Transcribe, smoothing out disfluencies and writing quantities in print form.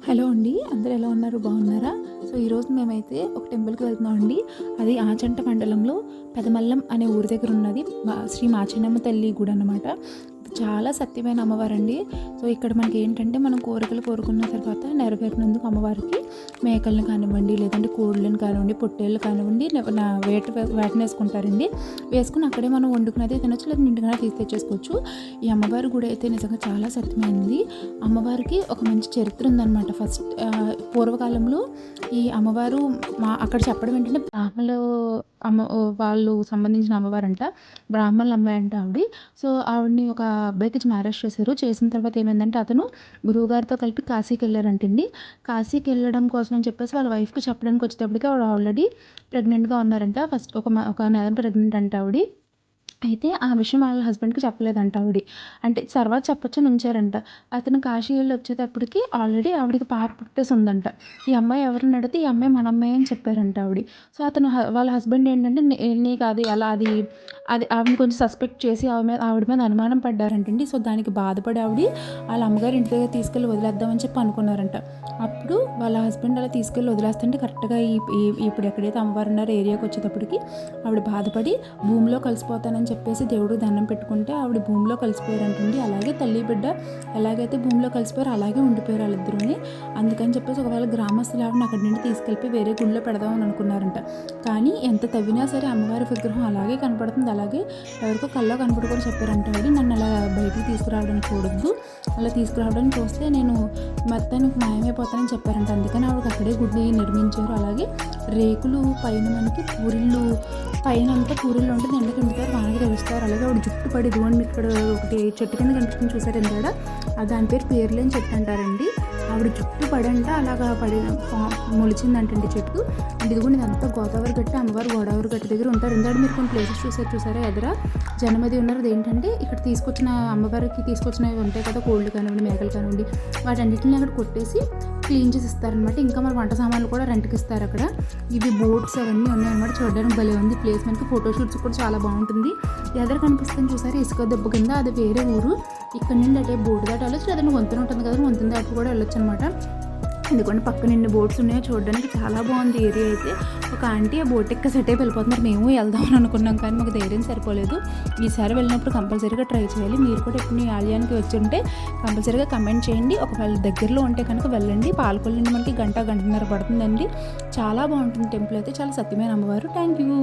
Hello అండి, అందరూ ఎలా ఉన్నారు? బాగున్నారా? సో ఈరోజు మేమైతే ఒక టెంపుల్కి వెళ్తున్నాం అండి. అది ఆచంట మండలంలో పెదమల్లం అనే ఊరి దగ్గర ఉన్నది. శ్రీ మాచన్నమ్మ తల్లి గుడి అనమాట. చాలా సత్యమైన అమ్మవారండి. సో ఇక్కడ మనకి ఏంటంటే మనం కోరికలు కోరుకున్న తర్వాత నెరవేరినందుకు అమ్మవారికి మేకలను కానివ్వండి, లేదంటే కోళ్ళని కానివ్వండి, పొట్టేళ్ళు కానివ్వండి వేటని వేసుకుంటారండి. వేసుకుని అక్కడే మనం వండుకున్నది తినొచ్చు, లేదా ఇంటికన్నా తీసి తెచ్చేసుకోవచ్చు. ఈ అమ్మవారి గుడి అయితే నిజంగా చాలా సత్యమైనది. అమ్మవారికి ఒక మంచి చరిత్ర ఉందన్నమాట. ఫస్ట్ పూర్వకాలంలో ఈ అమ్మవారు అక్కడ చెప్పడం ఏంటంటే బ్రాహ్మణులు వాళ్ళు సంబంధించిన అమ్మవారంట. బ్రాహ్మణులు అమ్మాయి అంట ఆవిడ. సో ఆవిడని ఒక అబ్బాయికి మ్యారేజ్ చేశారు. చేసిన తర్వాత ఏమైందంటే అతను గురువుగారితో కలిపి కాశీకి వెళ్ళారంటండి. కాశీకి వెళ్ళడం కోసం అని చెప్పేసి వాళ్ళ వైఫ్కి చెప్పడానికి వచ్చేటప్పటికి ఆవిడ ఆల్రెడీ ప్రెగ్నెంట్గా ఉన్నారంట. ఫస్ట్ ఒక నెల ప్రెగ్నెంట్ అంట ఆవిడ. అయితే ఆ విషయం వాళ్ళ హస్బెండ్కి చెప్పలేదంట ఆవిడ. అంటే తర్వాత చెప్పొచ్చని ఉంచారంట. అతను కాశీ వెళ్ళి వచ్చేటప్పటికి ఆల్రెడీ ఆవిడకి పాప పుట్టేసి ఉందంట. ఈ అమ్మాయి ఎవరిని అడిగితే ఈ అమ్మాయి మన అమ్మాయి అని చెప్పారంట ఆవిడ. సో అతను వాళ్ళ హస్బెండ్ ఏంటంటే నీకు అది అలా అది అది ఆవిడని కొంచెం సస్పెక్ట్ చేసి ఆవిడ మీద అనుమానం పడ్డారంటండి. సో దానికి బాధపడి ఆవిడ వాళ్ళ అమ్మగారి ఇంటి దగ్గర తీసుకెళ్ళి వదిలేద్దామని చెప్పి అనుకున్నారంట. అప్పుడు వాళ్ళ హస్బెండ్ అలా తీసుకెళ్ళి వదిలేస్తుంటే కరెక్ట్గా ఇప్పుడు ఎక్కడైతే అమ్మవారు ఉన్నారో ఏరియాకి వచ్చేటప్పటికి ఆవిడ బాధపడి భూమిలో కలిసిపోతానని చెప్పేసి దేవుడు దండం పెట్టుకుంటే ఆవిడ భూమిలో కలిసిపోయారంటండి. అలాగే తల్లి బిడ్డ ఎలాగైతే భూమిలో కలిసిపోయారో అలాగే ఉండిపోయారు వాళ్ళిద్దరూని. అందుకని చెప్పేసి ఒకవేళ గ్రామస్తులు ఆవిడని అక్కడి నుండి తీసుకెళ్ళి వేరే గుళ్ళో పెడదామని అనుకున్నారంట. కానీ ఎంత తవ్వినా సరే అమ్మవారి విగ్రహం అలాగే కనపడుతుంది. అలాగే ఎవరికో కల్లో కనపడుకొని చెప్పారంట ఆవిడ, నన్ను అలా బయటికి తీసుకురావడానికి చూడొద్దు, అలా తీసుకురావడానికి చూస్తే నేను మొత్తానికి మాయమైపోతానని చెప్పారంట. అందుకని ఆవిడకి అక్కడే గుడి నిర్మించారు. అలాగే రేకులు పైన మనకి పూరిళ్ళు పైన అంతా పూరిళ్ళు ఉంటుంది, ఎండకి ఎండుతారు, వానకి తెలుస్తారు. అలాగే ఆవిడ జుట్టు పడి ఇదిగోండి ఇక్కడ ఒకటి చెట్టు కింద కనిపిస్తుంది చూసారు ఎందాడ, దాని పేరు లేని చెట్టు అంటారండి. ఆవిడ జుట్టు పడంట అలాగా మొలిచిందంటండి చెట్టు. ఇదిగోండి ఇదంతా గోదావరి గట్టి, అమ్మవారు గోదావరి గట్టి దగ్గర ఉంటారు. ఎందాడు మీరు కొన్ని ప్లేసెస్ చూసారా ఎదుర జనమది ఉన్నారు. అదేంటంటే ఇక్కడ తీసుకొచ్చిన అమ్మవారికి తీసుకొచ్చినవి ఉంటాయి కదా, కోళ్ళు కానివ్వండి, మేకలు కానివ్వండి, వాటన్నిటిని అక్కడ కొట్టేసి క్లీన్ చేసి ఇస్తారనమాట. ఇంకా మన వంట సామాన్లు కూడా రెంట్కి ఇస్తారు అక్కడ. ఇవి బోట్స్ అవన్నీ ఉన్నాయన్నమాట. చూడడానికి భలే ఉంది ప్లేస్. మనకి ఫోటోషూట్స్ కూడా చాలా బాగుంటుంది. ఎదురు కనిపిస్తుంది చూసారు ఇసుక దెబ్బ కింద, అది వేరే ఊరు. ఇక్కడ నుండి అంటే బోట్ దాటి వెళ్ళొచ్చు, లేదంటే వంతెన ఉంటుంది కదా, వంతెన దాటి కూడా వెళ్ళొచ్చు అనమాట. ఎందుకంటే పక్కన ఎన్ని బోట్స్ ఉన్నాయో చూడడానికి చాలా బాగుంది ఏరియా అయితే. ఒక ఆంటీ ఆ బోట్ ఎక్క సెట్ అయిపోయి వెళ్ళిపోతున్నారు. మేము వెళ్దామని అనుకున్నాం కానీ మాకు ధైర్యం సరిపోలేదు. ఈసారి వెళ్ళినప్పుడు కంపల్సరీగా ట్రై చేయాలి. మీరు కూడా ఎప్పుడు ఈ ఆలయానికి వచ్చి ఉంటే కంపల్సరీగా కమెంట్ చేయండి. ఒకవేళ దగ్గరలో ఉంటే కనుక వెళ్ళండి. పాలకొల్లు నుండి మనకి గంటన్నర పడుతుందండి. చాలా బాగుంటుంది టెంపుల్ అయితే. చాలా సత్యమైన అమ్మవారు. Thank you.